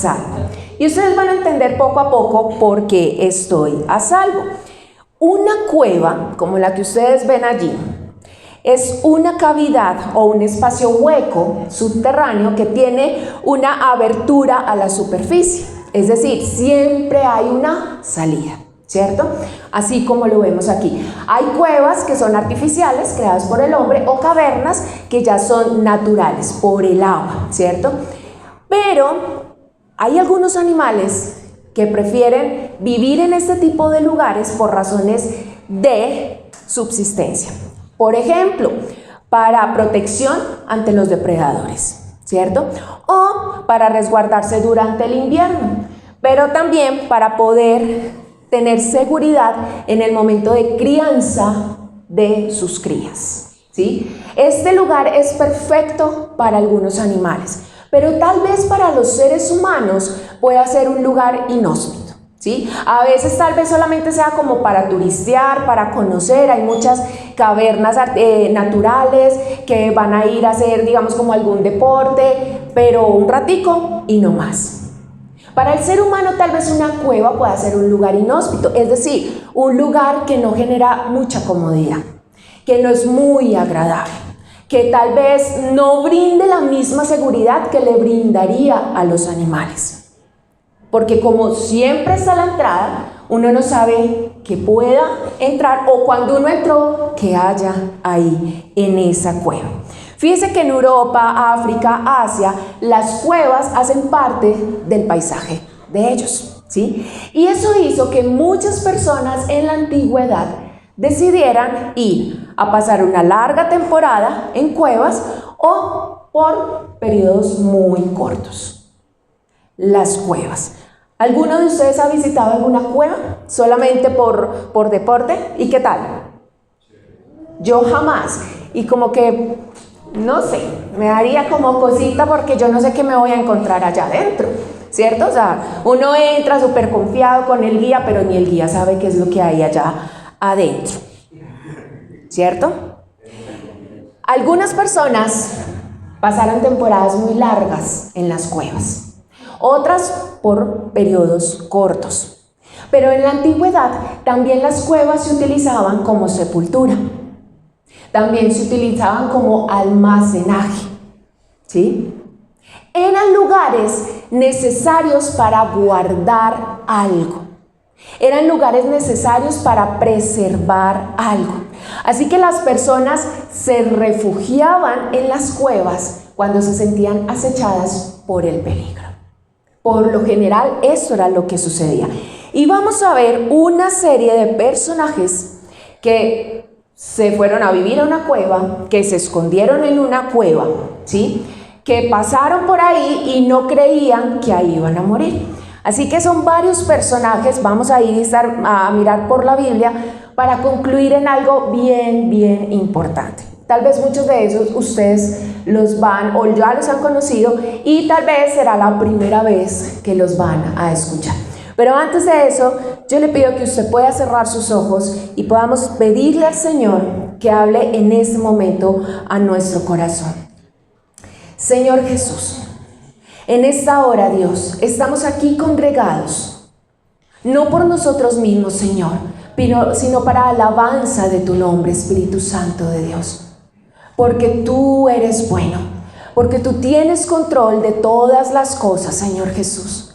salvo. Y ustedes van a entender poco a poco por qué estoy a salvo. Una cueva, como la que ustedes ven allí, es una cavidad o un espacio hueco subterráneo que tiene una abertura a la superficie. Es decir, siempre hay una salida, ¿cierto? Así como lo vemos aquí. Hay cuevas que son artificiales, creadas por el hombre, o cavernas que ya son naturales, por el agua, ¿cierto? Pero hay algunos animales que prefieren vivir en este tipo de lugares por razones de subsistencia. Por ejemplo, para protección ante los depredadores, ¿cierto? O para resguardarse durante el invierno, pero también para poder tener seguridad en el momento de crianza de sus crías, ¿sí? Este lugar es perfecto para algunos animales, pero tal vez para los seres humanos pueda ser un lugar inhóspito. ¿Sí? A veces tal vez solamente sea como para turistear, para conocer. Hay muchas cavernas naturales que van a ir a hacer, digamos, como algún deporte, pero un ratico y no más. Para el ser humano tal vez una cueva pueda ser un lugar inhóspito, es decir, un lugar que no genera mucha comodidad, que no es muy agradable, que tal vez no brinde la misma seguridad que le brindaría a los animales. Porque como siempre está la entrada, uno no sabe que pueda entrar o cuando uno entró, que haya ahí en esa cueva. Fíjense que en Europa, África, Asia, las cuevas hacen parte del paisaje de ellos, ¿sí? Y eso hizo que muchas personas en la antigüedad decidieran ir a pasar una larga temporada en cuevas o por periodos muy cortos. Las cuevas. ¿Alguno de ustedes ha visitado alguna cueva solamente por deporte? ¿Y qué tal? Yo jamás. Y como que, no sé, me daría como cosita porque yo no sé qué me voy a encontrar allá adentro, ¿cierto? O sea, uno entra súper confiado con el guía, pero ni el guía sabe qué es lo que hay allá adentro, ¿cierto? Algunas personas pasaron temporadas muy largas en las cuevas. Otras por periodos cortos. Pero en la antigüedad también las cuevas se utilizaban como sepultura. También se utilizaban como almacenaje, ¿sí? Eran lugares necesarios para guardar algo. Eran lugares necesarios para preservar algo. Así que las personas se refugiaban en las cuevas cuando se sentían acechadas por el peligro. Por lo general, eso era lo que sucedía. Y vamos a ver una serie de personajes que se fueron a vivir a una cueva, que se escondieron en una cueva, ¿sí? Que pasaron por ahí y no creían que ahí iban a morir. Así que son varios personajes, vamos a ir a mirar por la Biblia para concluir en algo bien importante. Tal vez muchos de esos ustedes los van o ya los han conocido y tal vez será la primera vez que los van a escuchar. Pero antes de eso, yo le pido que usted pueda cerrar sus ojos y podamos pedirle al Señor que hable en este momento a nuestro corazón. Señor Jesús, en esta hora, Dios, estamos aquí congregados, no por nosotros mismos, Señor, sino para alabanza de tu nombre, Espíritu Santo de Dios. Porque tú eres bueno, porque tú tienes control de todas las cosas, Señor Jesús.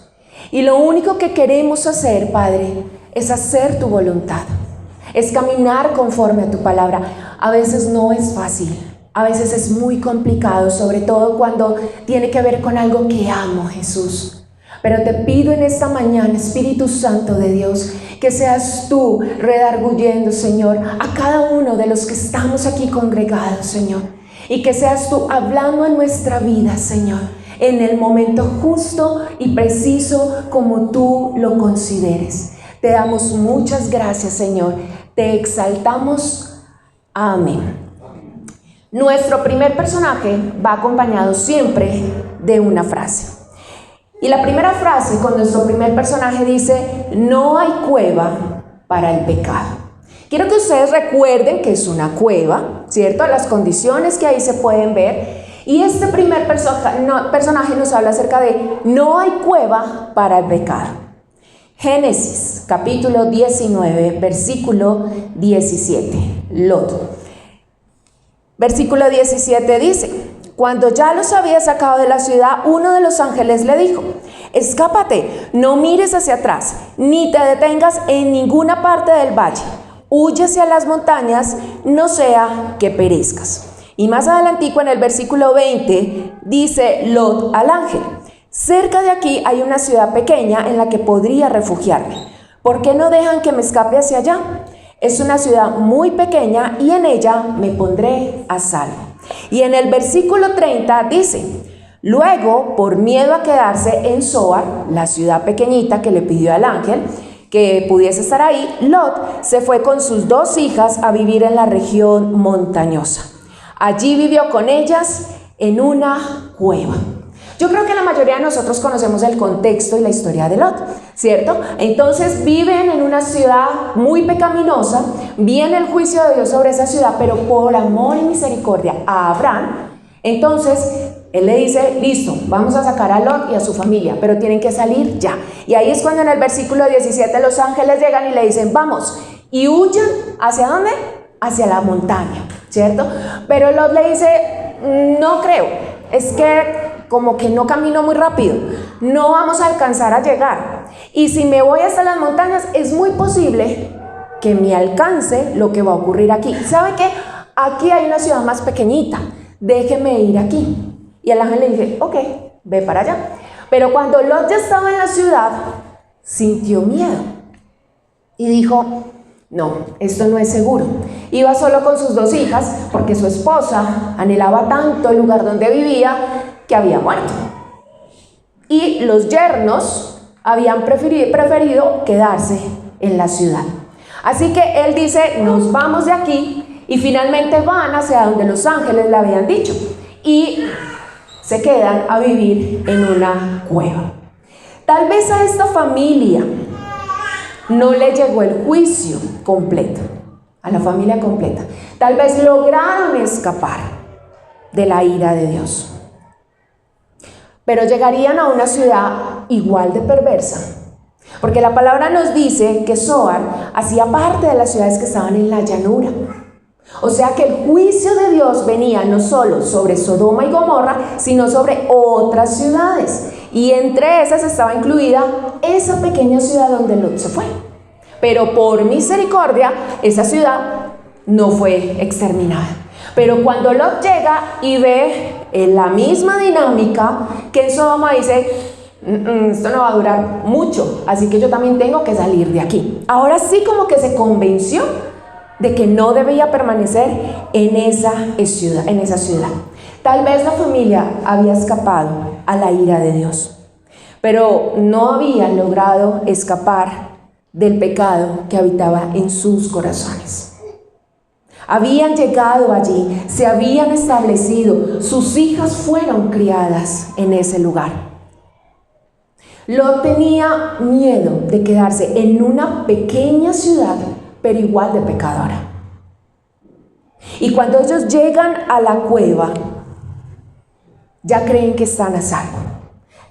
Y lo único que queremos hacer, Padre, es hacer tu voluntad, es caminar conforme a tu palabra. A veces no es fácil, a veces es muy complicado, sobre todo cuando tiene que ver con algo que amo, Jesús. Pero te pido en esta mañana, Espíritu Santo de Dios, que seas tú redarguyendo, Señor, a cada uno de los que estamos aquí congregados, Señor. Y que seas tú hablando en nuestra vida, Señor, en el momento justo y preciso como tú lo consideres. Te damos muchas gracias, Señor. Te exaltamos. Amén. Nuestro primer personaje va acompañado siempre de una frase. Y la primera frase con nuestro primer personaje dice: no hay cueva para el pecado. Quiero que ustedes recuerden que es una cueva, ¿cierto? Las condiciones que ahí se pueden ver. Y este primer personaje nos habla acerca de no hay cueva para el pecado. Génesis, capítulo 19, versículo 17. Lot. Versículo 17 dice: cuando ya los había sacado de la ciudad, uno de los ángeles le dijo: escápate, no mires hacia atrás, ni te detengas en ninguna parte del valle. Huye hacia las montañas, no sea que perezcas. Y más adelantico en el versículo 20 dice Lot al ángel: cerca de aquí hay una ciudad pequeña en la que podría refugiarme. ¿Por qué no dejan que me escape hacia allá? Es una ciudad muy pequeña y en ella me pondré a salvo. Y en el versículo 30 dice: luego, por miedo a quedarse en Zoar, la ciudad pequeñita que le pidió al ángel que pudiese estar ahí, Lot se fue con sus 2 hijas a vivir en la región montañosa. Allí vivió con ellas en una cueva. Yo creo que la mayoría de nosotros conocemos el contexto y la historia de Lot, ¿cierto? Entonces viven en una ciudad muy pecaminosa, viene el juicio de Dios sobre esa ciudad, pero por amor y misericordia a Abraham, entonces él le dice: listo, vamos a sacar a Lot y a su familia, pero tienen que salir ya. Y ahí es cuando en el versículo 17 los ángeles llegan y le dicen: vamos, y huyan. ¿Hacia dónde? Hacia la montaña, ¿cierto? Pero Lot le dice: no creo, es que como que no camino muy rápido, no vamos a alcanzar a llegar. Y si me voy hasta las montañas, es muy posible que me alcance lo que va a ocurrir aquí. ¿Sabe qué? Aquí hay una ciudad más pequeñita, déjeme ir aquí. Y el ángel le dice: ok, ve para allá. Pero cuando Lot ya estaba en la ciudad, sintió miedo y dijo: no, esto no es seguro. Iba solo con sus 2 hijas porque su esposa anhelaba tanto el lugar donde vivía que había muerto. Y los yernos habían preferido quedarse en la ciudad. Así que él dice: nos vamos de aquí, y finalmente van hacia donde los ángeles le habían dicho y se quedan a vivir en una cueva. Tal vez a esta familia no le llegó el juicio completo, a la familia completa. Tal vez lograron escapar de la ira de Dios, pero llegarían a una ciudad igual de perversa, porque la palabra nos dice que Zoar hacía parte de las ciudades que estaban en la llanura. O sea que el juicio de Dios venía no solo sobre Sodoma y Gomorra, sino sobre otras ciudades. Y entre esas estaba incluida esa pequeña ciudad donde Lot se fue. Pero por misericordia, esa ciudad no fue exterminada. Pero cuando Lot llega y ve la misma dinámica que en Sodoma, dice: esto no va a durar mucho, así que yo también tengo que salir de aquí. Ahora sí, como que se convenció de que no debía permanecer en esa ciudad. Tal vez la familia había escapado a la ira de Dios, pero no habían logrado escapar del pecado que habitaba en sus corazones. Habían llegado allí, se habían establecido, sus hijas fueron criadas en ese lugar. Lot tenía miedo de quedarse en una pequeña ciudad, pero igual de pecadora. Y cuando ellos llegan a la cueva, ya creen que están a salvo.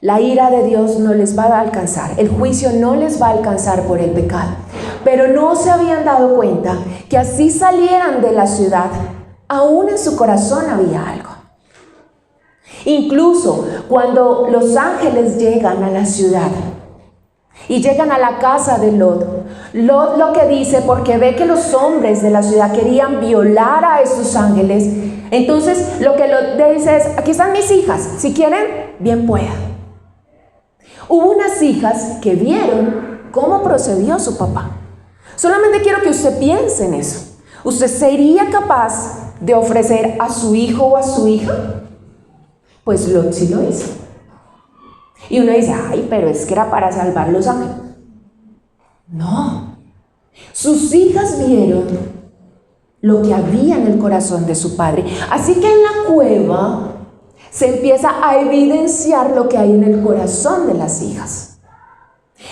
La ira de Dios no les va a alcanzar, el juicio no les va a alcanzar por el pecado. Pero no se habían dado cuenta que así salieran de la ciudad, aún en su corazón había algo. Incluso cuando los ángeles llegan a la ciudad y llegan a la casa de Lot, Lot lo que dice, porque ve que los hombres de la ciudad querían violar a esos ángeles, entonces lo que Lot dice es: aquí están mis hijas, si quieren, bien pueda. Hubo unas hijas que vieron cómo procedió su papá. Solamente quiero que usted piense en eso. ¿Usted sería capaz de ofrecer a su hijo o a su hija? Pues Lot sí lo hizo. Y uno dice: ay, pero es que era para salvar los ángeles. No. Sus hijas vieron lo que había en el corazón de su padre. Así que en la cueva se empieza a evidenciar lo que hay en el corazón de las hijas.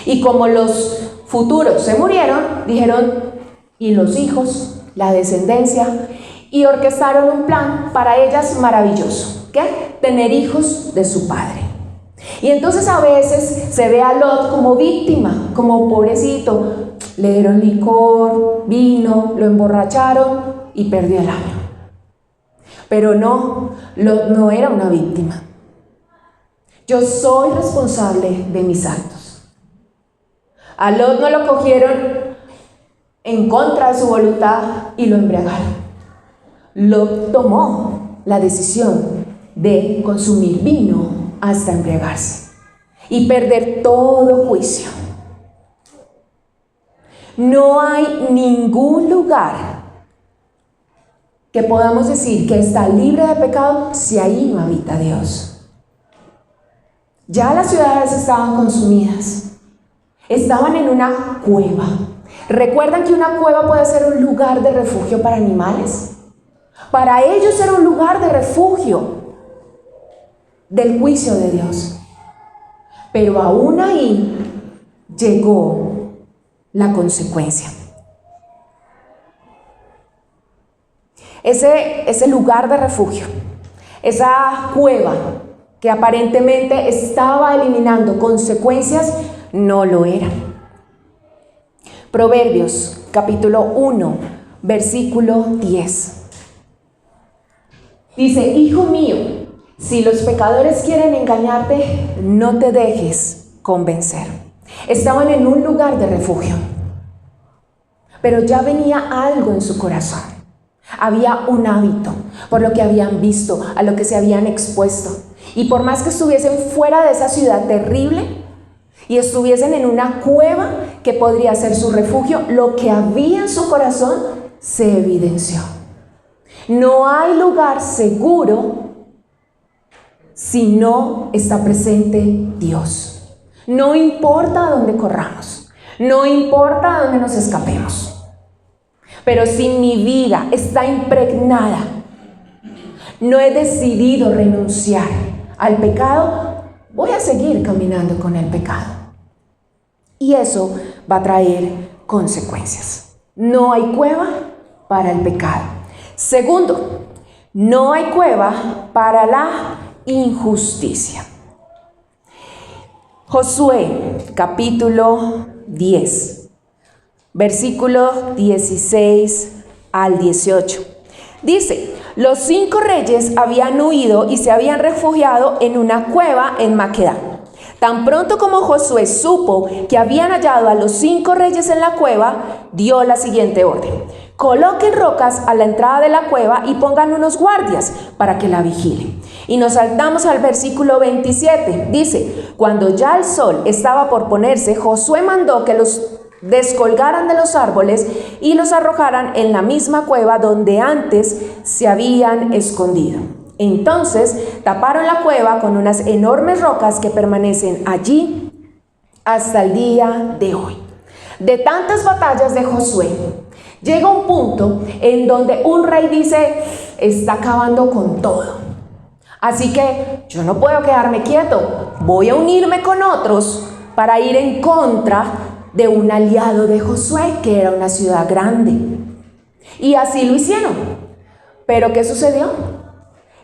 Y como los futuros se murieron, dijeron: y los hijos, la descendencia, y orquestaron un plan para ellas maravilloso. ¿Qué? tener hijos de su padre. Y entonces a veces se ve a Lot como víctima, como pobrecito. Le dieron licor, vino, lo emborracharon y perdió el año. Pero no, Lot no era una víctima. Yo soy responsable de mis actos. A Lot no lo cogieron en contra de su voluntad y lo embriagaron. Lot tomó la decisión de consumir vino hasta embriagarse y perder todo juicio. No hay ningún lugar que podamos decir que está libre de pecado si ahí no habita Dios. Ya las ciudades estaban consumidas, estaban en una cueva. ¿Recuerdan que una cueva puede ser un lugar de refugio para animales? Para ellos era un lugar de refugio del juicio de Dios. Pero aún ahí llegó la consecuencia. Ese lugar de refugio, esa cueva que aparentemente estaba eliminando consecuencias, no lo era. Proverbios capítulo 1, versículo 10. Dice: hijo mío, si los pecadores quieren engañarte, no te dejes convencer. Estaban en un lugar de refugio, pero ya venía algo en su corazón. Había un hábito, por lo que habían visto, a lo que se habían expuesto. Y por más que estuviesen fuera de esa ciudad terrible y estuviesen en una cueva que podría ser su refugio, lo que había en su corazón se evidenció. No hay lugar seguro si no está presente Dios. No importa a dónde corramos, no importa a dónde nos escapemos. Pero si mi vida está impregnada, no he decidido renunciar al pecado, voy a seguir caminando con el pecado. Y eso va a traer consecuencias. No hay cueva para el pecado. Segundo, no hay cueva para la injusticia. Josué, capítulo 10, versículos 16 al 18. Dice: los 5 reyes habían huido y se habían refugiado en una cueva en Maqueda. Tan pronto como Josué supo que habían hallado a los 5 reyes en la cueva, dio la siguiente orden: coloquen rocas a la entrada de la cueva y pongan unos guardias para que la vigilen. Y nos saltamos al versículo 27. Dice: cuando ya el sol estaba por ponerse, Josué mandó que los descolgaran de los árboles y los arrojaran en la misma cueva donde antes se habían escondido. Entonces taparon la cueva con unas enormes rocas que permanecen allí hasta el día de hoy. De tantas batallas de Josué, llega un punto en donde un rey dice: está acabando con todo, así que yo no puedo quedarme quieto, voy a unirme con otros para ir en contra de un aliado de Josué, que era una ciudad grande. Y así lo hicieron. ¿Pero qué sucedió?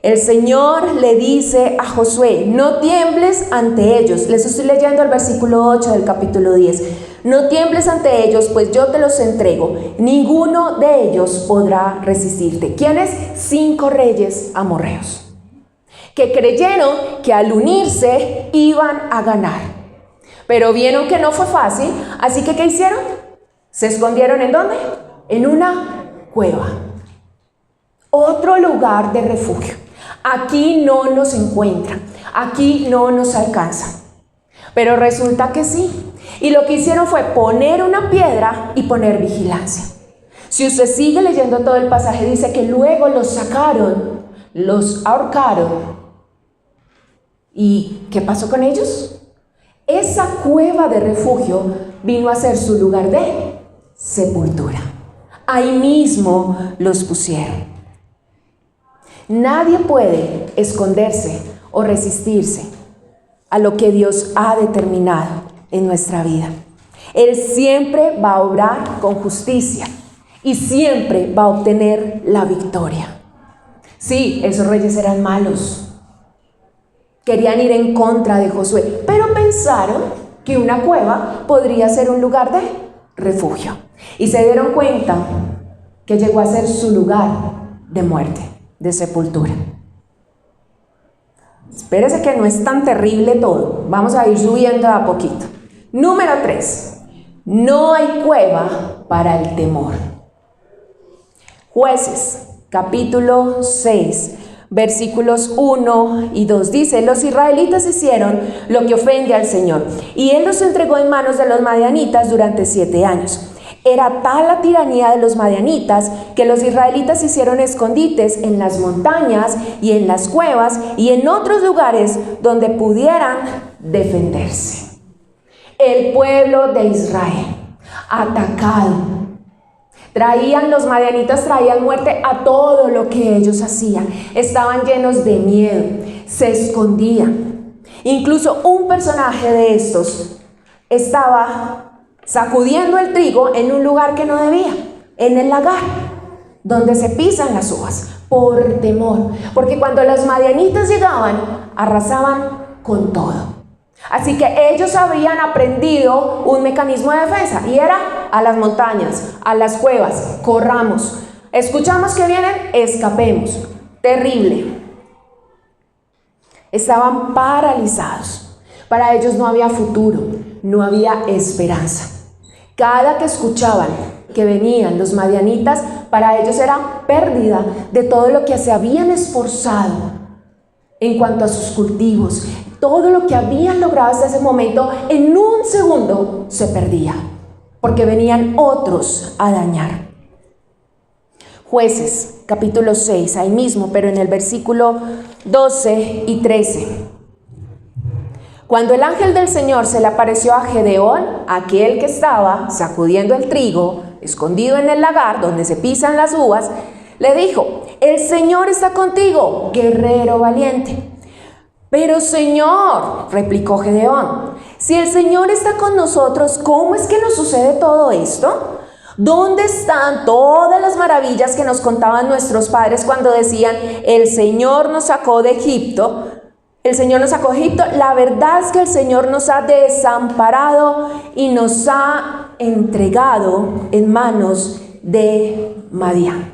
El Señor le dice a Josué: no tiembles ante ellos. Les estoy leyendo el versículo 8 del capítulo 10. No tiembles ante ellos, pues yo te los entrego. Ninguno de ellos podrá resistirte. ¿Quiénes? 5 reyes amorreos, que creyeron que al unirse iban a ganar. Pero vieron que no fue fácil, así que ¿qué hicieron? ¿Se escondieron en dónde? En una cueva. Otro lugar de refugio. Aquí no nos encuentran, aquí no nos alcanzan. Pero resulta que sí. Y lo que hicieron fue poner una piedra y poner vigilancia. Si usted sigue leyendo todo el pasaje, dice que luego los sacaron, los ahorcaron. ¿Y qué pasó con ellos? Esa cueva de refugio vino a ser su lugar de sepultura. Ahí mismo los pusieron. Nadie puede esconderse o resistirse a lo que Dios ha determinado en nuestra vida. Él siempre va a obrar con justicia y siempre va a obtener la victoria. Sí, esos reyes eran malos, Querían ir en contra de Josué, pero pensaron que una cueva podría ser un lugar de refugio. Y se dieron cuenta que llegó a ser su lugar de muerte, de sepultura. Espérese que no es tan terrible todo. Vamos a ir subiendo a poquito. Número 3. No hay cueva para el temor. Jueces, capítulo 6, versículos 1 y 2 dice: los israelitas hicieron lo que ofende al Señor, y Él los entregó en manos de los madianitas durante 7 años. Era tal la tiranía de los madianitas que los israelitas hicieron escondites en las montañas y en las cuevas y en otros lugares donde pudieran defenderse. El pueblo de Israel, atacado, los madianitas traían muerte a todo lo que ellos hacían. Estaban llenos de miedo, se escondían. Incluso un personaje de estos estaba sacudiendo el trigo en un lugar que no debía, en el lagar, donde se pisan las uvas, por temor. Porque cuando los madianitas llegaban, arrasaban con todo. Así que ellos habían aprendido un mecanismo de defensa, y era a las montañas, a las cuevas, corramos. Escuchamos que vienen, escapemos. Terrible. Estaban paralizados. Para ellos no había futuro, no había esperanza. Cada que escuchaban que venían los madianitas, para ellos era pérdida de todo lo que se habían esforzado en cuanto a sus cultivos. Todo lo que habían logrado hasta ese momento, en un segundo se perdía, porque venían otros a dañar. Jueces, capítulo 6, ahí mismo, pero en el versículo 12 y 13. Cuando el ángel del Señor se le apareció a Gedeón, aquel que estaba sacudiendo el trigo, escondido en el lagar donde se pisan las uvas, le dijo: el Señor está contigo, guerrero valiente. Pero Señor, replicó Gedeón, si el Señor está con nosotros, ¿cómo es que nos sucede todo esto? ¿Dónde están todas las maravillas que nos contaban nuestros padres cuando decían: el Señor nos sacó de Egipto? El Señor nos sacó de Egipto. La verdad es que el Señor nos ha desamparado y nos ha entregado en manos de Madián.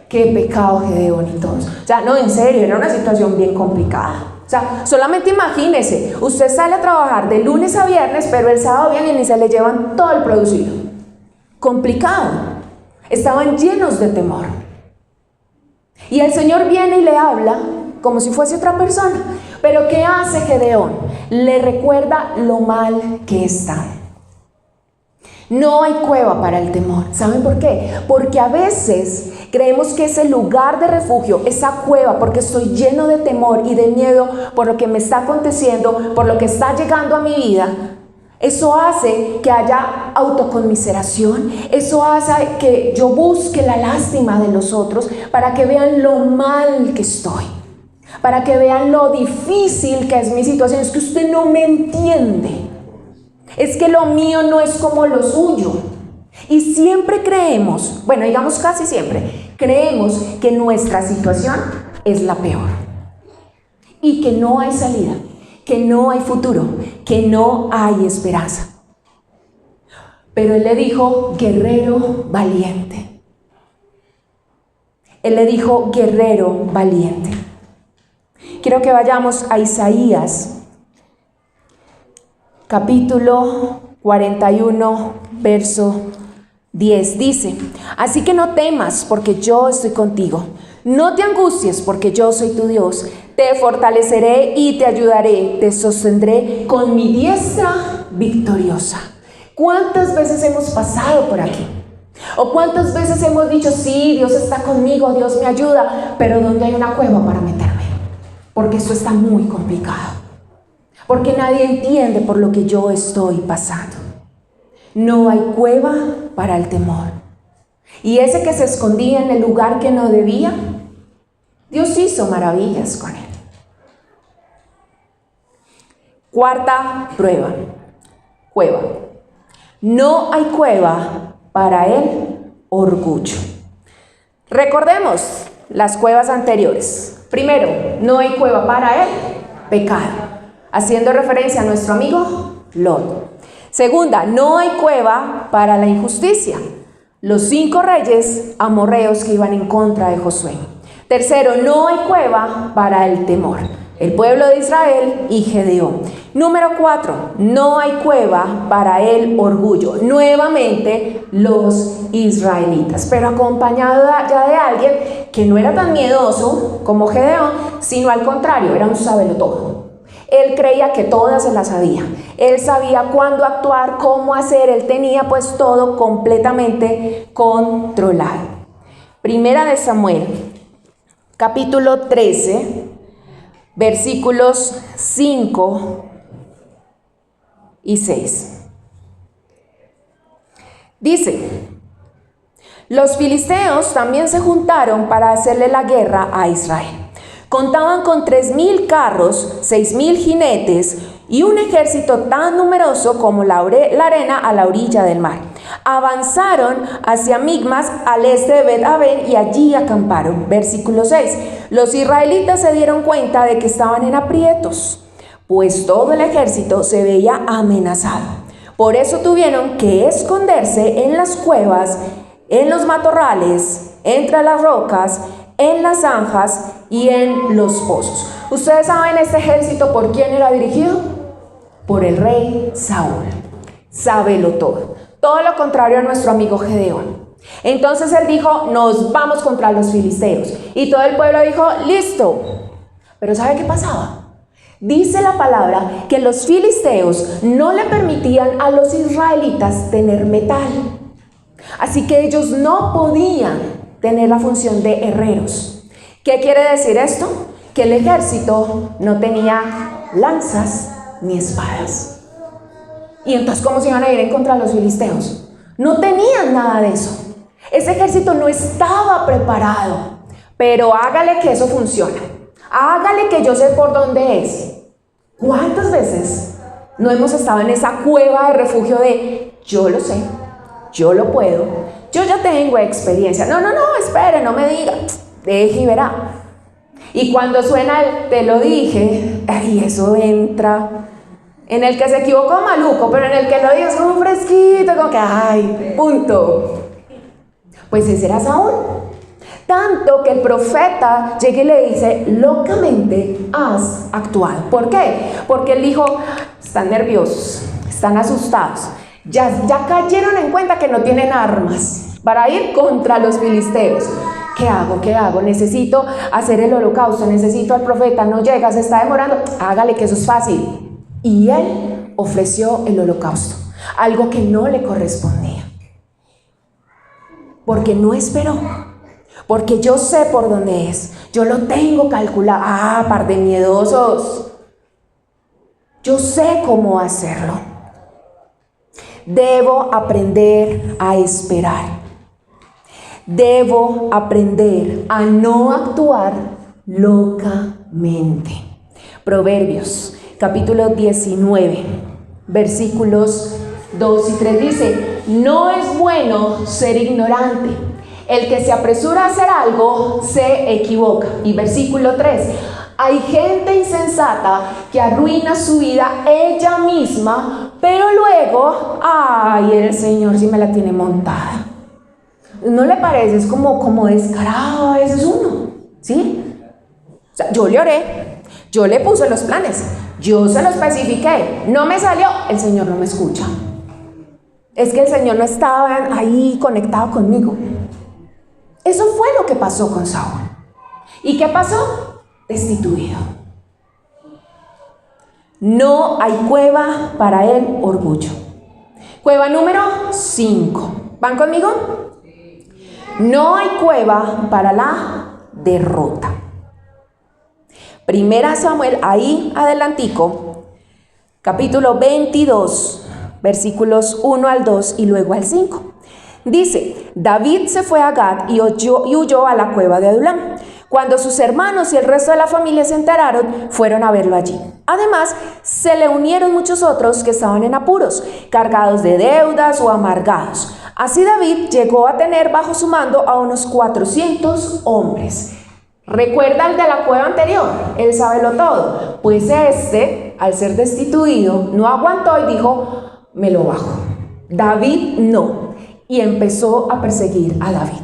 Qué pecado, Gedeón y todos. O sea, no, en serio, era una situación bien complicada. O sea, solamente imagínese, usted sale a trabajar de lunes a viernes, pero el sábado vienen y se le llevan todo el producido. Complicado. Estaban llenos de temor. Y el Señor viene y le habla como si fuese otra persona. Pero ¿qué hace Gedeón? Le recuerda lo mal que están. No hay cueva para el temor. ¿Saben por qué? Porque a veces creemos que ese lugar de refugio, esa cueva, porque estoy lleno de temor y de miedo por lo que me está aconteciendo, por lo que está llegando a mi vida, eso hace que haya autoconmiseración, eso hace que yo busque la lástima de los otros para que vean lo mal que estoy, para que vean lo difícil que es mi situación. Es que usted no me entiende. Es que lo mío no es como lo suyo. Y siempre creemos, bueno, digamos casi siempre, creemos que nuestra situación es la peor. Y que no hay salida, que no hay futuro, que no hay esperanza. Pero Él le dijo: guerrero valiente. Él le dijo: guerrero valiente. Quiero que vayamos a Isaías, capítulo 41, verso 10. Dice: así que no temas, porque yo estoy contigo. No te angusties, porque yo soy tu Dios. Te fortaleceré y te ayudaré. Te sostendré con mi diestra victoriosa. ¿Cuántas veces hemos pasado por aquí? ¿O cuántas veces hemos dicho: sí, Dios está conmigo, Dios me ayuda, pero ¿dónde hay una cueva para meterme? Porque esto está muy complicado. Porque nadie entiende por lo que yo estoy pasando. No hay cueva para el temor. Y ese que se escondía en el lugar que no debía, Dios hizo maravillas con él. Cuarta prueba: cueva. No hay cueva para el orgullo. Recordemos las cuevas anteriores. Primero, no hay cueva para el pecado, haciendo referencia a nuestro amigo Lot. Segunda, no hay cueva para la injusticia. Los 5 reyes amorreos que iban en contra de Josué. Tercero, no hay cueva para el temor. El pueblo de Israel y Gedeón. Número 4, no hay cueva para el orgullo. Nuevamente los israelitas, pero acompañado ya de alguien que no era tan miedoso como Gedeón, sino al contrario, era un sabelotodo. Él creía que todas se las sabía. Él sabía cuándo actuar, cómo hacer. Él tenía pues todo completamente controlado. Primera de Samuel, capítulo 13, versículos 5 y 6. Dice: los filisteos también se juntaron para hacerle la guerra a Israel. Contaban con 3,000 carros, 6,000 jinetes y un ejército tan numeroso como la arena a la orilla del mar. Avanzaron hacia Migmas al este de Bet-aven y allí acamparon. Versículo 6. Los israelitas se dieron cuenta de que estaban en aprietos, pues todo el ejército se veía amenazado. Por eso tuvieron que esconderse en las cuevas, en los matorrales, entre las rocas, en las zanjas y en los pozos. Ustedes saben este ejército por quién era dirigido, por el rey Saúl. Sábelo todo lo contrario a nuestro amigo Gedeón. Entonces él dijo: nos vamos contra los filisteos, y todo el pueblo dijo: listo. Pero ¿sabe qué pasaba? Dice la palabra que los filisteos no le permitían a los israelitas tener metal, así que ellos no podían tener la función de herreros. ¿Qué quiere decir esto? Que el ejército no tenía lanzas ni espadas. ¿Y entonces cómo se iban a ir en contra de los filisteos? No tenían nada de eso. Ese ejército no estaba preparado. Pero hágale que eso funciona. Hágale que yo sé por dónde es. ¿Cuántas veces no hemos estado en esa cueva de refugio de yo lo sé, yo lo puedo, yo ya tengo experiencia? No, espere, no me diga, deje y verá. Y cuando suena el te lo dije, y eso entra en el que se equivocó maluco, pero en el que lo dijo es como fresquito, como que ay, punto. Pues ese era Saúl. Tanto que el profeta llega y le dice: locamente has actuado. ¿Por qué? Porque él dijo: están nerviosos, están asustados, ya cayeron en cuenta que no tienen armas para ir contra los filisteos. ¿Qué hago? Necesito hacer el holocausto, necesito al profeta, no llega, se está demorando. Hágale que eso es fácil. Y él ofreció el holocausto, algo que no le correspondía, porque no esperó, porque yo sé por dónde es, yo lo tengo calculado. Par de miedosos, yo sé cómo hacerlo. Debo aprender a esperar. Debo aprender a no actuar locamente. Proverbios, capítulo 19, versículos 2 y 3 dice: no es bueno ser ignorante. El que se apresura a hacer algo se equivoca. Y versículo 3: hay gente insensata que arruina su vida ella misma, pero luego, el Señor sí me la tiene montada. ¿No le parece? Es como descarado a veces uno, ¿sí? O sea, yo le oré, yo le puse los planes, yo se lo especifiqué, no me salió, el Señor no me escucha. Es que el Señor no estaba ahí conectado conmigo. Eso fue lo que pasó con Saúl. ¿Y qué pasó? Destituido. No hay cueva para el orgullo. Cueva número 5. ¿Van conmigo? No hay cueva para la derrota. Primera Samuel, ahí adelantico, capítulo 22, versículos 1 al 2 y luego al 5. Dice: David se fue a Gad y huyó a la cueva de Adulam. Cuando sus hermanos y el resto de la familia se enteraron, fueron a verlo allí. Además, se le unieron muchos otros que estaban en apuros, cargados de deudas o amargados. Así David llegó a tener bajo su mando a unos 400 hombres. Recuerda al de la cueva anterior, él sabe lo todo. Pues este, al ser destituido, no aguantó y dijo, me lo bajo. David no. Y empezó a perseguir a David.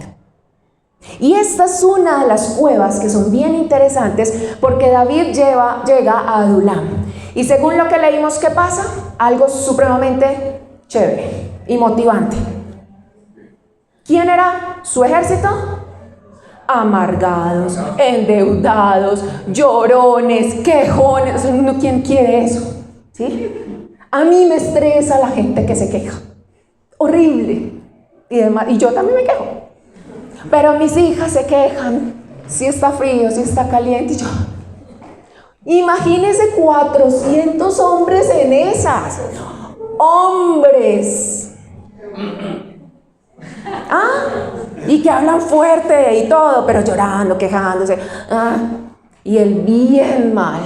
Y esta es una de las cuevas que son bien interesantes porque David llega a Adulam. Y según lo que leímos, ¿qué pasa? Algo supremamente chévere y motivante. ¿Quién era su ejército? Amargados, endeudados, llorones, quejones. ¿Quién quiere eso? ¿Sí? A mí me estresa la gente que se queja. Horrible. Y yo también me quejo. Pero mis hijas se quejan. Si está frío, si está caliente. Y yo, imagínense 400 hombres en esas. Hombres. Y que hablan fuerte y todo, pero llorando, quejándose. Y él bien mal.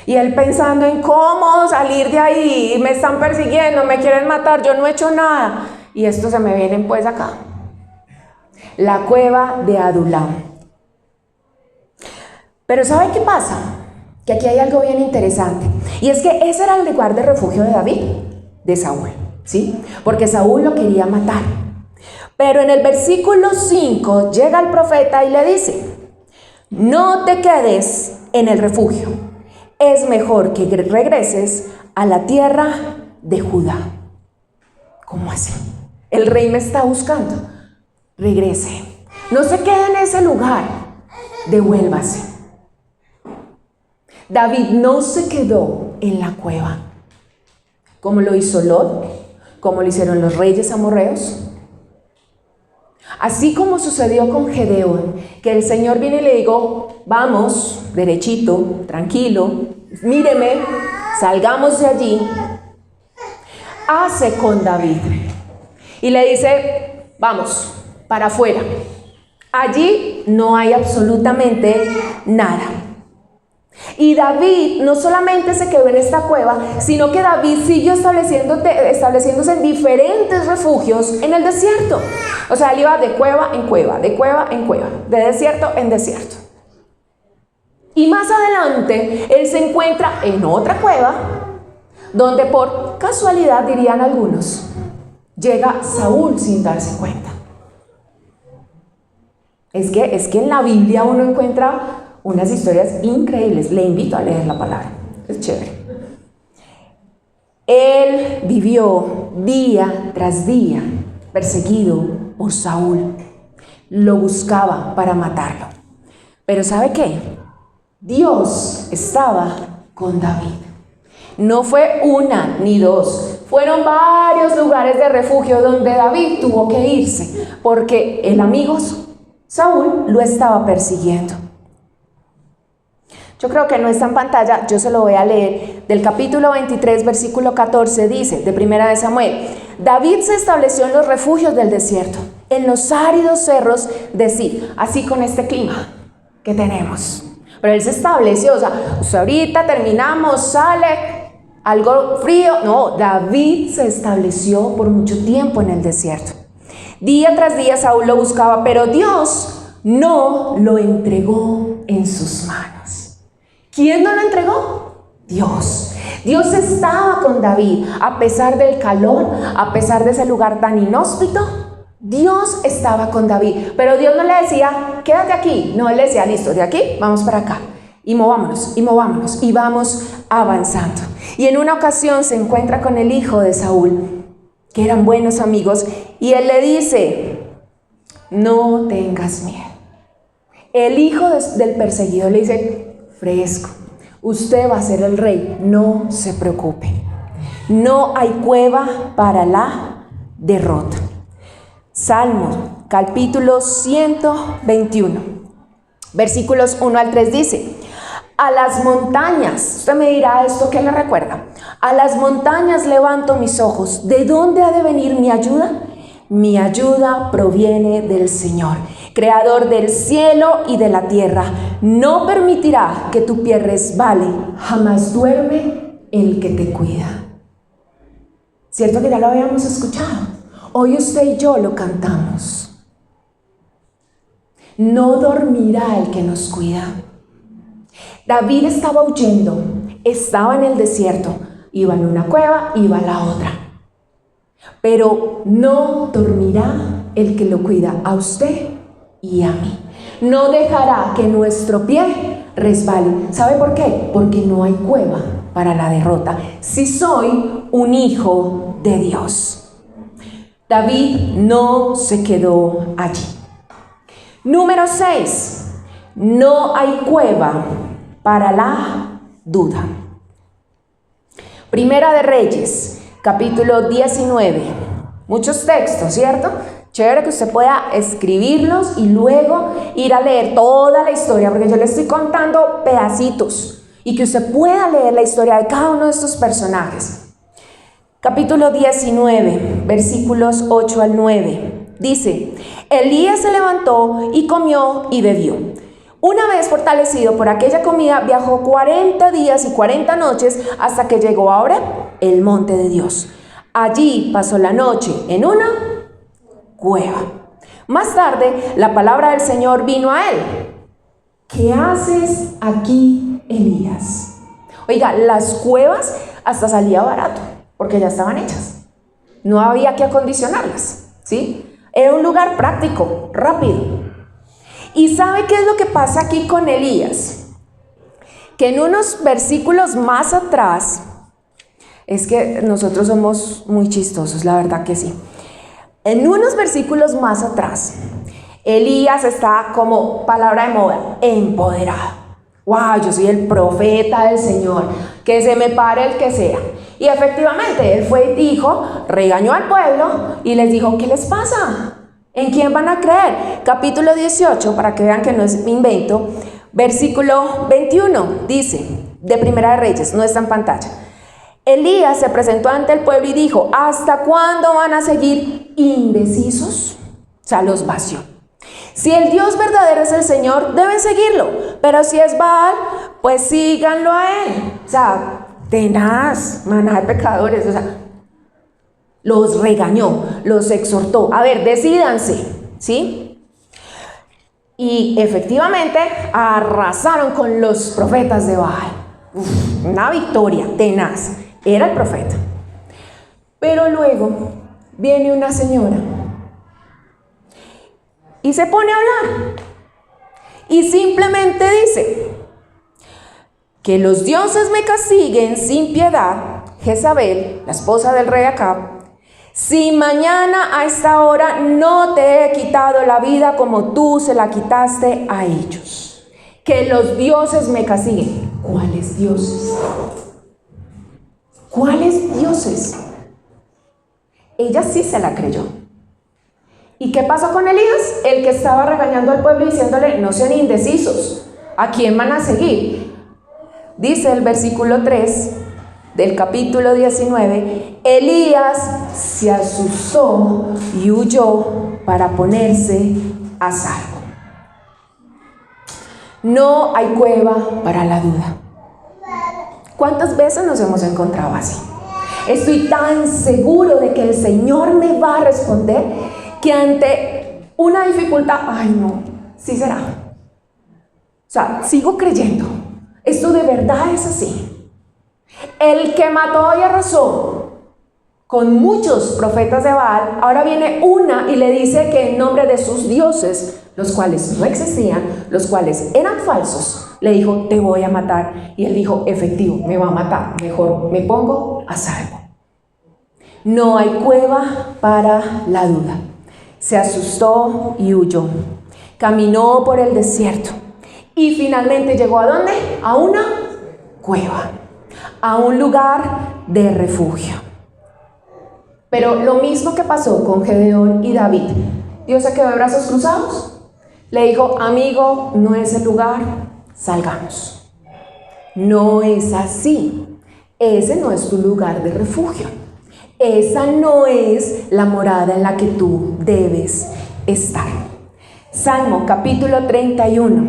Y él pensando en cómo salir de ahí. Me están persiguiendo, me quieren matar, yo no he hecho nada. Y estos se me vienen pues acá. La cueva de Adulam. Pero ¿sabe qué pasa? Que aquí hay algo bien interesante. Y es que ese era el lugar de refugio de David, de Saúl, ¿sí? Porque Saúl lo quería matar. Pero en el versículo 5 llega el profeta y le dice, no te quedes en el refugio. Es mejor que regreses a la tierra de Judá. ¿Cómo así? El rey me está buscando. Regrese. No se quede en ese lugar. Devuélvase. David no se quedó en la cueva, como lo hizo Lot, como lo hicieron los reyes amorreos. Así como sucedió con Gedeón, que el Señor viene y le dijo, vamos, derechito, tranquilo, míreme, salgamos de allí. Hace con David y le dice, vamos, para afuera. Allí no hay absolutamente nada. Y David no solamente se quedó en esta cueva, sino que David siguió estableciéndose en diferentes refugios en el desierto. O sea, él iba de cueva en cueva, de cueva en cueva, de desierto en desierto. Y más adelante, él se encuentra en otra cueva, donde por casualidad, dirían algunos, llega Saúl sin darse cuenta. Es que en la Biblia uno encuentra unas historias increíbles. Le invito a leer la palabra, es chévere. Él vivió día tras día perseguido por Saúl. Lo buscaba para matarlo. Pero ¿sabe qué? Dios estaba con David. No fue una ni dos, fueron varios lugares de refugio donde David tuvo que irse, porque el amigo Saúl lo estaba persiguiendo. Yo creo que no está en pantalla, yo se lo voy a leer. Del capítulo 23, versículo 14, dice, de Primera de Samuel, David se estableció en los refugios del desierto, en los áridos cerros de Zif, así con este clima que tenemos. Pero él se estableció, o sea, ahorita terminamos, sale algo frío. No, David se estableció por mucho tiempo en el desierto. Día tras día Saúl lo buscaba, pero Dios no lo entregó en sus manos. ¿Quién no lo entregó? Dios. Dios estaba con David, a pesar del calor, a pesar de ese lugar tan inhóspito. Dios estaba con David, pero Dios no le decía, quédate aquí. No, él le decía, listo, de aquí vamos para acá. Y movámonos, y vamos avanzando. Y en una ocasión se encuentra con el hijo de Saúl, que eran buenos amigos, y él le dice, no tengas miedo. El hijo del perseguido le dice, fresco, usted va a ser el rey, no se preocupe. No hay cueva para la derrota. Salmos, capítulo 121, versículos 1 al 3 dice, a las montañas, usted me dirá esto, ¿qué le recuerda? A las montañas levanto mis ojos, ¿de dónde ha de venir mi ayuda? Mi ayuda proviene del Señor, creador del cielo y de la tierra. No permitirá que tu pie resbale, jamás duerme el que te cuida. ¿Cierto que ya lo habíamos escuchado? Hoy usted y yo lo cantamos. no dormirá el que nos cuida. David estaba huyendo, estaba en el desierto, iba en una cueva, iba a la otra. Pero no dormirá el que lo cuida a usted y a mí. No dejará que nuestro pie resbale. ¿Sabe por qué? Porque no hay cueva para la derrota. Si soy un hijo de Dios. David no se quedó allí. Número 6. No hay cueva para la duda. Primera de Reyes, capítulo 19. Muchos textos, ¿cierto? Chévere que usted pueda escribirlos y luego ir a leer toda la historia, porque yo le estoy contando pedacitos y que usted pueda leer la historia de cada uno de estos personajes. Capítulo 19, versículos 8 al 9. Dice: Elías se levantó y comió y bebió. Una vez fortalecido por aquella comida, viajó 40 días y 40 noches hasta que llegó a Horeb, el monte de Dios. Allí pasó la noche en una cueva. Más tarde, la palabra del Señor vino a él. ¿Qué haces aquí, Elías? Oiga, las cuevas hasta salía barato, porque ya estaban hechas. No había que acondicionarlas, ¿sí? Era un lugar práctico, rápido. ¿Y sabe qué es lo que pasa aquí con Elías? Que en unos versículos más atrás, es que nosotros somos muy chistosos, la verdad que sí. En unos versículos más atrás, Elías está como palabra de moda, empoderado. ¡Wow! Yo soy el profeta del Señor, que se me pare el que sea. Y efectivamente, él fue y dijo, regañó al pueblo y les dijo, ¿qué les pasa? ¿En quién van a creer? Capítulo 18, para que vean que no es mi invento, versículo 21, dice, de Primera de Reyes, no está en pantalla. Elías se presentó ante el pueblo y dijo, ¿hasta cuándo van a seguir indecisos? O sea, los vació. Si el Dios verdadero es el Señor, deben seguirlo, pero si es Baal, pues síganlo a él. O sea, tenaz, manada de pecadores, o sea, los regañó, los exhortó. A ver, decídanse, ¿sí? Y efectivamente arrasaron con los profetas de Baal. Una victoria tenaz. Era el profeta. Pero luego viene una señora y se pone a hablar. Y simplemente dice, que los dioses me castiguen sin piedad, Jezabel, la esposa del rey Acab, si mañana a esta hora no te he quitado la vida como tú se la quitaste a ellos. Que los dioses me castiguen. ¿Cuáles dioses? ¿Cuáles dioses? Ella sí se la creyó. ¿Y qué pasó con Elías? El que estaba regañando al pueblo diciéndole, no sean indecisos, ¿a quién van a seguir? Dice el versículo 3 del capítulo 19, Elías se asustó y huyó para ponerse a salvo. No hay cueva para la duda. ¿Cuántas veces nos hemos encontrado así? Estoy tan seguro de que el Señor me va a responder que ante una dificultad, ay no, sí será. O sea, sigo creyendo. Esto de verdad es así. El que mató y arrasó con muchos profetas de Baal, ahora viene una y le dice que en nombre de sus dioses, los cuales no existían, los cuales eran falsos, le dijo, te voy a matar. Y él dijo, efectivo, me va a matar, mejor me pongo a salvo. No hay cueva para la duda. Se asustó y huyó. Caminó por el desierto. Y finalmente llegó ¿a dónde? A una cueva. A un lugar de refugio. Pero lo mismo que pasó con Gedeón y David. Dios se quedó de brazos cruzados. Le dijo, amigo, no es el lugar, salgamos. No es así. Ese no es tu lugar de refugio. Esa no es la morada en la que tú debes estar. Salmo capítulo 31,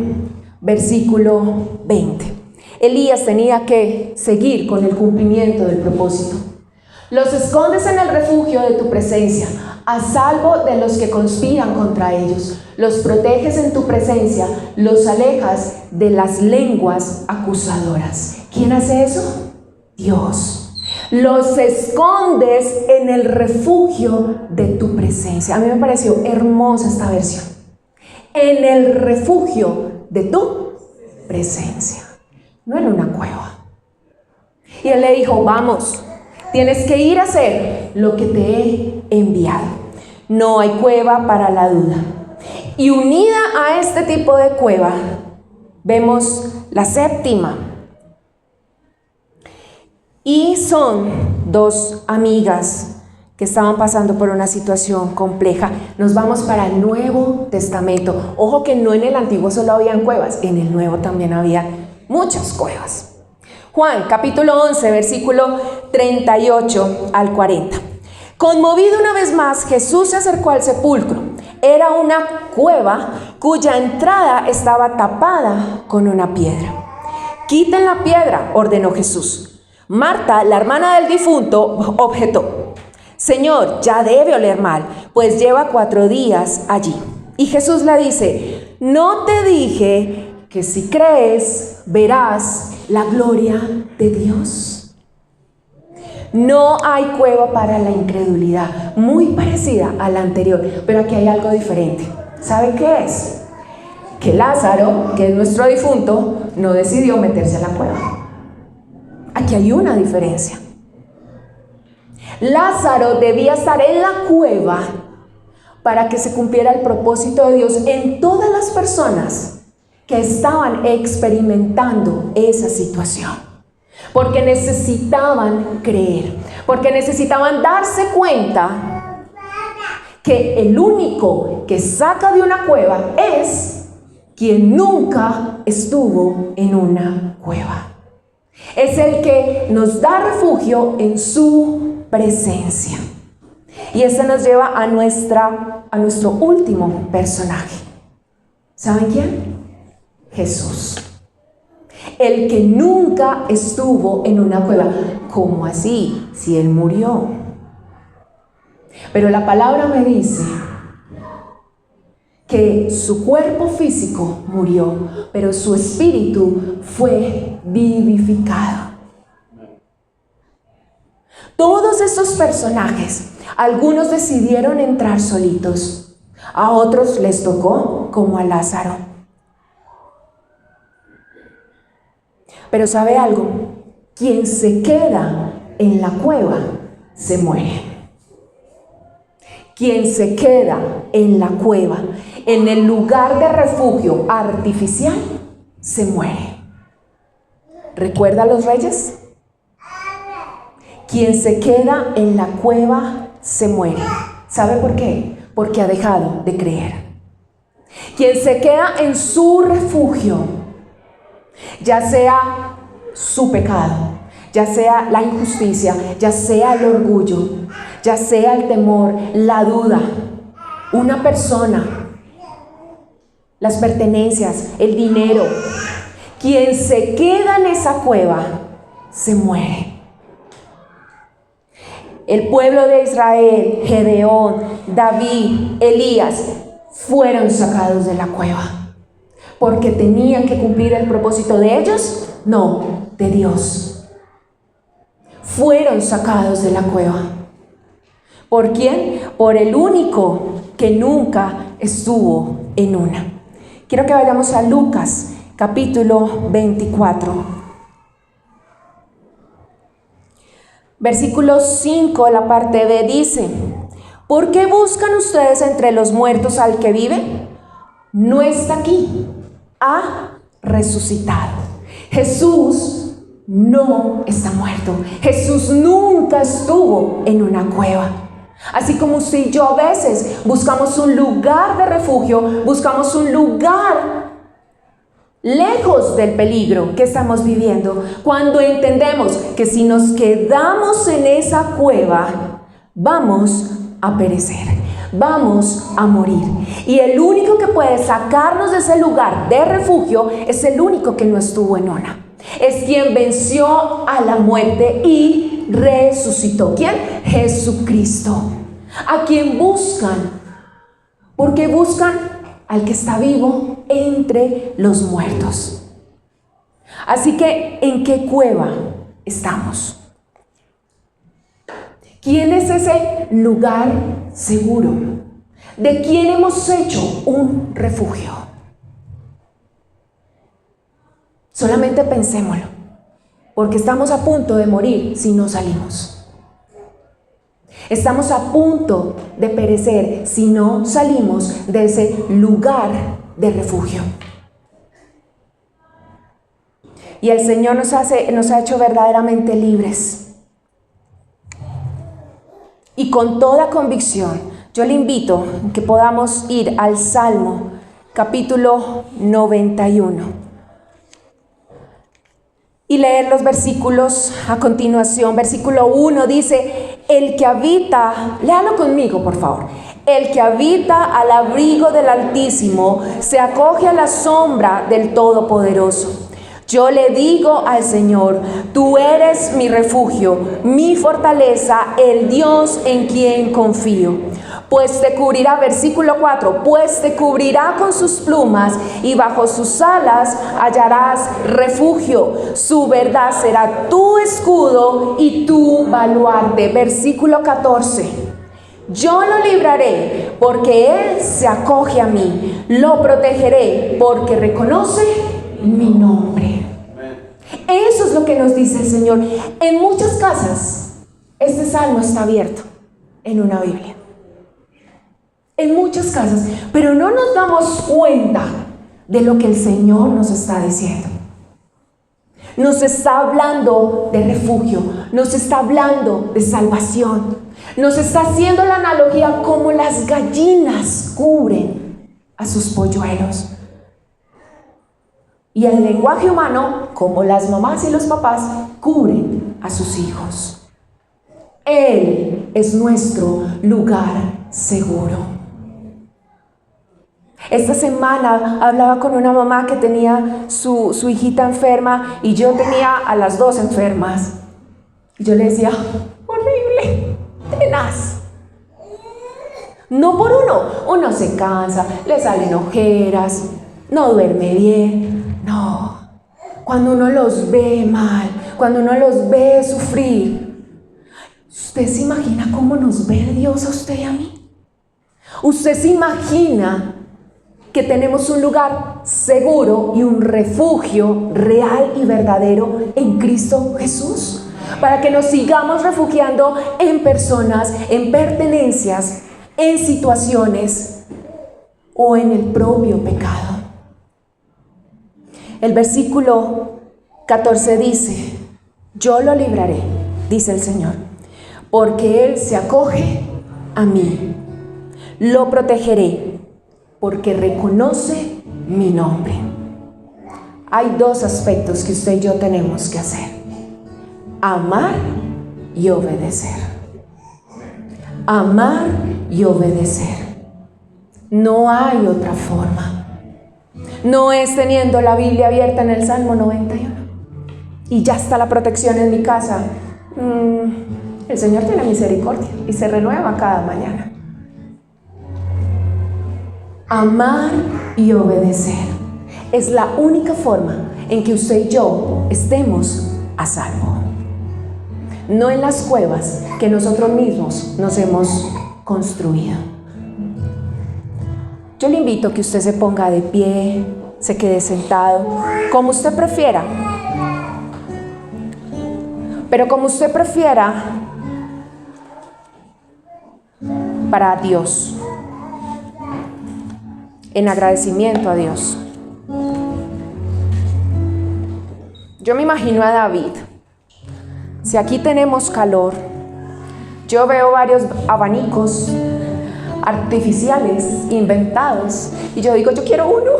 versículo 20. Elías tenía que seguir con el cumplimiento del propósito. Los escondes en el refugio de tu presencia. a salvo de los que conspiran contra ellos. Los proteges en tu presencia, los alejas de las lenguas acusadoras. ¿Quién hace eso? Dios. Los escondes en el refugio de tu presencia. A mí me pareció hermosa esta versión. En el refugio de tu presencia, no en una cueva. Y él le dijo, vamos, tienes que ir a hacer lo que te he enviado. No hay cueva para la duda. Y unida a este tipo de cueva, vemos la séptima. Y son dos amigas que estaban pasando por una situación compleja. Nos vamos para el Nuevo Testamento. Ojo que no en el Antiguo solo habían cuevas, en el Nuevo también había muchas cuevas. Juan, capítulo 11, versículo 38 al 40. Conmovido una vez más, Jesús se acercó al sepulcro. Era una cueva cuya entrada estaba tapada con una piedra. Quiten la piedra, ordenó Jesús. Marta, la hermana del difunto, objetó. Señor, ya debe oler mal, pues lleva 4 días allí. Y Jesús le dice, ¿no te dije que si crees, verás la gloria de Dios? No hay cueva para la incredulidad, muy parecida a la anterior, pero aquí hay algo diferente. ¿Sabe qué es? Que Lázaro, que es nuestro difunto, no decidió meterse a la cueva. Aquí hay una diferencia. Lázaro debía estar en la cueva para que se cumpliera el propósito de Dios en todas las personas que estaban experimentando esa situación. Porque necesitaban creer, porque necesitaban darse cuenta que el único que saca de una cueva es quien nunca estuvo en una cueva. Es el que nos da refugio en su presencia. Y esto nos lleva a nuestro último personaje. ¿Saben quién? Jesús. El que nunca estuvo en una cueva. ¿Cómo así? Si él murió. Pero la palabra me dice que su cuerpo físico murió, pero su espíritu fue vivificado. Todos estos personajes, algunos decidieron entrar solitos, a otros les tocó como a Lázaro. Pero ¿sabe algo? Quien se queda en la cueva se muere. Quien se queda en la cueva, en el lugar de refugio artificial, se muere. ¿Recuerda a los reyes? Quien se queda en la cueva se muere. ¿Sabe por qué? Porque ha dejado de creer. Quien se queda en su refugio, ya sea su pecado, ya sea la injusticia, ya sea el orgullo, ya sea el temor, la duda, una persona, las pertenencias, el dinero, quien se queda en esa cueva se muere. El pueblo de Israel, Gedeón, David, Elías, fueron sacados de la cueva. ¿Porque tenían que cumplir el propósito de ellos? No, de Dios. Fueron sacados de la cueva. ¿Por quién? Por el único que nunca estuvo en una. Quiero que vayamos a Lucas, capítulo 24. Versículo 5, la parte B dice: ¿por qué buscan ustedes entre los muertos al que vive? No está aquí, ha resucitado. Jesús no está muerto. Jesús nunca estuvo en una cueva. Así como usted y yo a veces buscamos un lugar de refugio, buscamos un lugar lejos del peligro que estamos viviendo, cuando entendemos que si nos quedamos en esa cueva, vamos a perecer, vamos a morir. Y el único que puede sacarnos de ese lugar de refugio es el único que no estuvo en una. Es quien venció a la muerte y resucitó. ¿Quién? Jesucristo. ¿A quién buscan? Porque buscan al que está vivo entre los muertos. Así que, ¿en qué cueva estamos? ¿Quién es ese lugar seguro? ¿De quién hemos hecho un refugio? Solamente pensémoslo, porque estamos a punto de morir si no salimos. Estamos a punto de perecer si no salimos de ese lugar de refugio. Y el Señor nos ha hecho verdaderamente libres. Y con toda convicción, yo le invito a que podamos ir al Salmo capítulo 91 y leer los versículos a continuación. Versículo 1 dice: el que habita, léalo conmigo por favor. El que habita al abrigo del Altísimo se acoge a la sombra del Todopoderoso. Yo le digo al Señor: tú eres mi refugio, mi fortaleza, el Dios en quien confío. Pues te cubrirá, versículo 4, pues te cubrirá con sus plumas y bajo sus alas hallarás refugio. Su verdad será tu escudo y tu baluarte. Versículo 14. Yo lo libraré porque Él se acoge a mí. Lo protegeré porque reconoce mi nombre. Eso es lo que nos dice el Señor. En muchas casas, este salmo está abierto en una Biblia. En muchas casas, pero no nos damos cuenta de lo que el Señor nos está diciendo. Nos está hablando de refugio, nos está hablando de salvación, nos está haciendo la analogía como las gallinas cubren a sus polluelos. Y el lenguaje humano, como las mamás y los papás, cubren a sus hijos. Él es nuestro lugar seguro. Esta semana hablaba con una mamá que tenía su hijita enferma y yo tenía a las dos enfermas. Y yo le decía: horrible, tenaz. No por uno se cansa, le salen ojeras, no duerme bien. No, cuando uno los ve mal, cuando uno los ve sufrir, ¿usted se imagina cómo nos ve Dios a usted y a mí? ¿Usted se imagina que tenemos un lugar seguro y un refugio real y verdadero en Cristo Jesús? Para que nos sigamos refugiando en personas, en pertenencias, en situaciones o en el propio pecado. El versículo 14 dice: yo lo libraré, dice el Señor, porque Él se acoge a mí. Lo protegeré, porque reconoce mi nombre. Hay dos aspectos que usted y yo tenemos que hacer: amar y obedecer. Amar y obedecer. No hay otra forma. No es teniendo la Biblia abierta en el Salmo 91 y ya está la protección en mi casa. El Señor tiene misericordia y se renueva cada mañana. Amar y obedecer es la única forma en que usted y yo estemos a salvo. No en las cuevas que nosotros mismos nos hemos construido. Yo le invito a que usted se ponga de pie, se quede sentado, como usted prefiera. Pero como usted prefiera, para Dios, en agradecimiento a Dios. Yo me imagino a David. Si aquí tenemos calor, yo veo varios abanicos artificiales inventados y yo digo: yo quiero uno.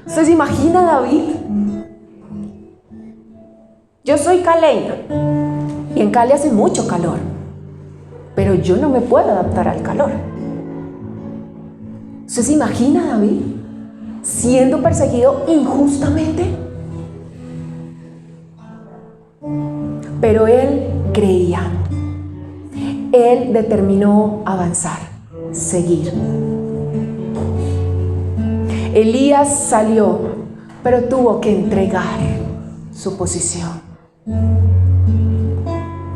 ¿Usted se imagina a David? Yo soy caleña y en Cali hace mucho calor, pero yo no me puedo adaptar al calor. ¿Usted se imagina a David siendo perseguido injustamente? Pero él creía. él determinó avanzar, seguir. Elías salió, pero tuvo que entregar su posición,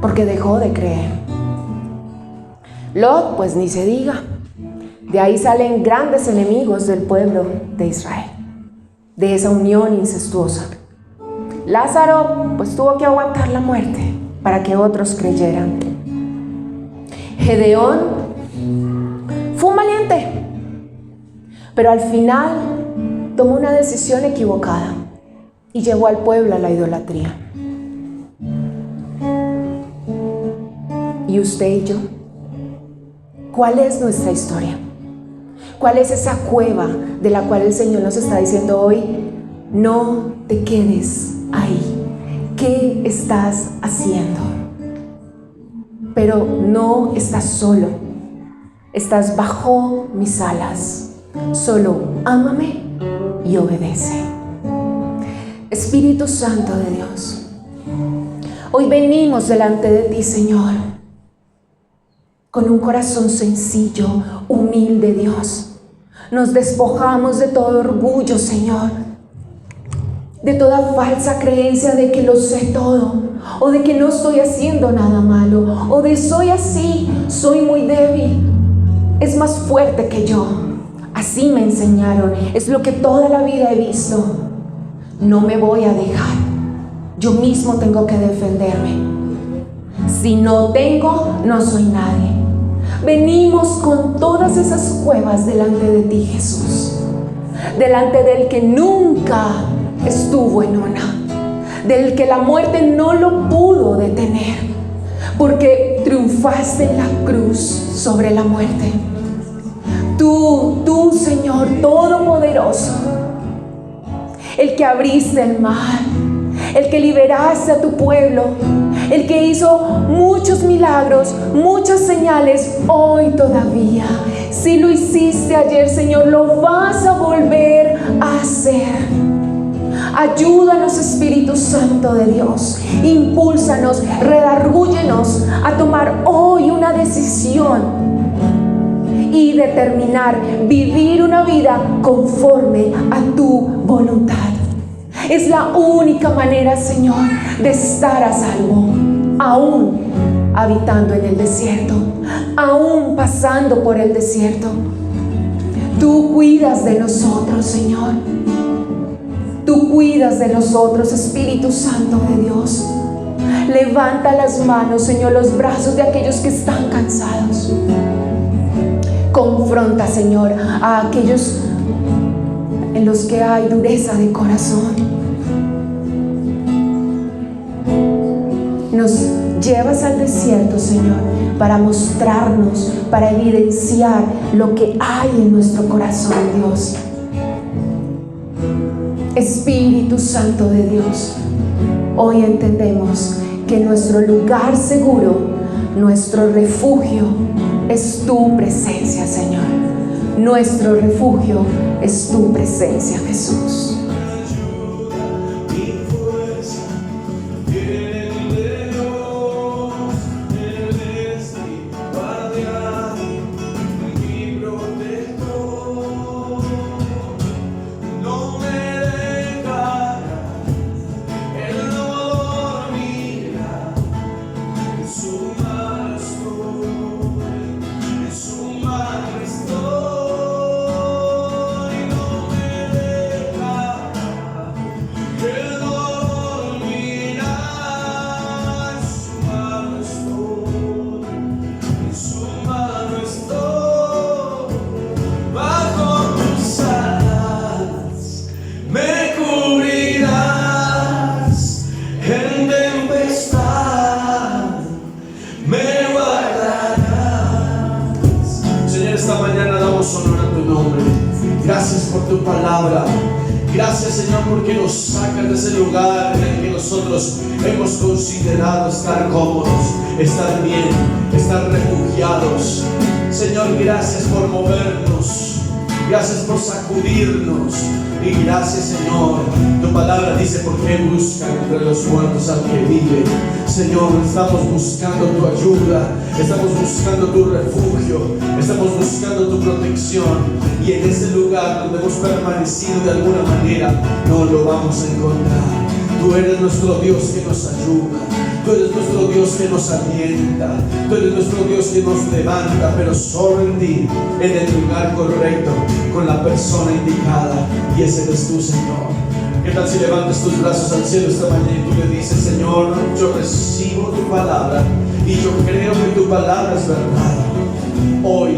porque dejó de creer. Lot, pues ni se diga. De ahí salen grandes enemigos del pueblo de Israel, de esa unión incestuosa. Lázaro, pues tuvo que aguantar la muerte para que otros creyeran. Gedeón fue un valiente, pero al final tomó una decisión equivocada y llevó al pueblo a la idolatría. ¿Y usted y yo? ¿Cuál es nuestra historia? ¿Cuál es esa cueva de la cual el Señor nos está diciendo hoy? No te quedes ahí. ¿Qué estás haciendo? Pero no estás solo. Estás bajo mis alas. Solo ámame y obedece. Espíritu Santo de Dios, hoy venimos delante de ti, Señor, con un corazón sencillo, humilde, Dios. Nos despojamos de todo orgullo, Señor, de toda falsa creencia de que lo sé todo, o de que no estoy haciendo nada malo, o de soy así, soy muy débil, es más fuerte que yo. Así me enseñaron, es lo que toda la vida he visto. No me voy a dejar, yo mismo tengo que defenderme. Si no tengo, no soy nadie. Venimos con todas esas cuevas delante de ti, Jesús, delante del que nunca estuvo en una, del que la muerte no lo pudo detener, porque triunfaste en la cruz sobre la muerte. Tú, Señor Todopoderoso, el que abriste el mar, el que liberaste a tu pueblo, el que hizo muchos milagros, muchas señales, hoy todavía. Si lo hiciste ayer, Señor, lo vas a volver a hacer. Ayúdanos, Espíritu Santo de Dios. Impúlsanos, redargúyenos a tomar hoy una decisión y determinar vivir una vida conforme a tu voluntad. Es la única manera, Señor, de estar a salvo, aún habitando en el desierto, aún pasando por el desierto. Tú cuidas de nosotros, Señor. Tú cuidas de nosotros, Espíritu Santo de Dios. Levanta las manos, Señor, los brazos de aquellos que están cansados. Confronta, Señor, a aquellos en los que hay dureza de corazón. Nos llevas al desierto, Señor, para mostrarnos, para evidenciar lo que hay en nuestro corazón, Dios. Espíritu Santo de Dios, hoy entendemos que nuestro lugar seguro, nuestro refugio, es tu presencia, Señor. Nuestro refugio es tu presencia, Jesús. Gracias por tu palabra. Gracias, Señor, porque nos sacas de ese lugar en el que nosotros hemos considerado estar cómodos, estar bien, estar refugiados. Señor, gracias por movernos Gracias por sacudirnos. Y gracias, Señor. Tu palabra dice: ¿por qué buscan entre los muertos al que vive? Señor, estamos buscando tu ayuda, estamos buscando tu refugio, estamos buscando tu protección. Y en ese lugar donde hemos permanecido de alguna manera, no lo vamos a encontrar. Tú eres nuestro Dios que nos ayuda. Tú eres nuestro Dios que nos alienta. Tú eres nuestro Dios que nos levanta, pero solo en ti, en el lugar correcto, con la persona indicada. Y ese eres tú, Señor. ¿Qué tal si levantas tus brazos al cielo esta mañana y tú le dices: Señor, yo recibo tu palabra y yo creo que tu palabra es verdad? Hoy,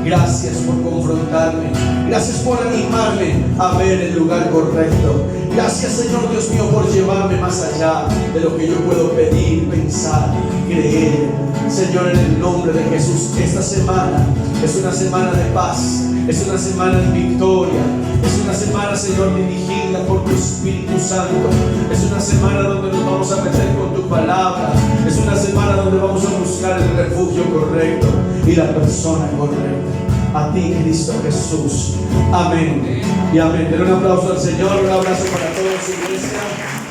gracias por confrontarme. Gracias por animarme a ver el lugar correcto. Gracias, Señor Dios mío, por llevarme más allá de lo que yo puedo pedir, pensar, creer. Señor, en el nombre de Jesús, esta semana es una semana de paz, es una semana de victoria, es una semana, Señor, dirigida por tu Espíritu Santo. Es una semana donde nos vamos a meter con tu palabra. Es una semana donde vamos a buscar el refugio correcto y la persona correcta. A ti, Cristo Jesús. Amén y amén. Den un aplauso al Señor, un abrazo para todos, iglesia.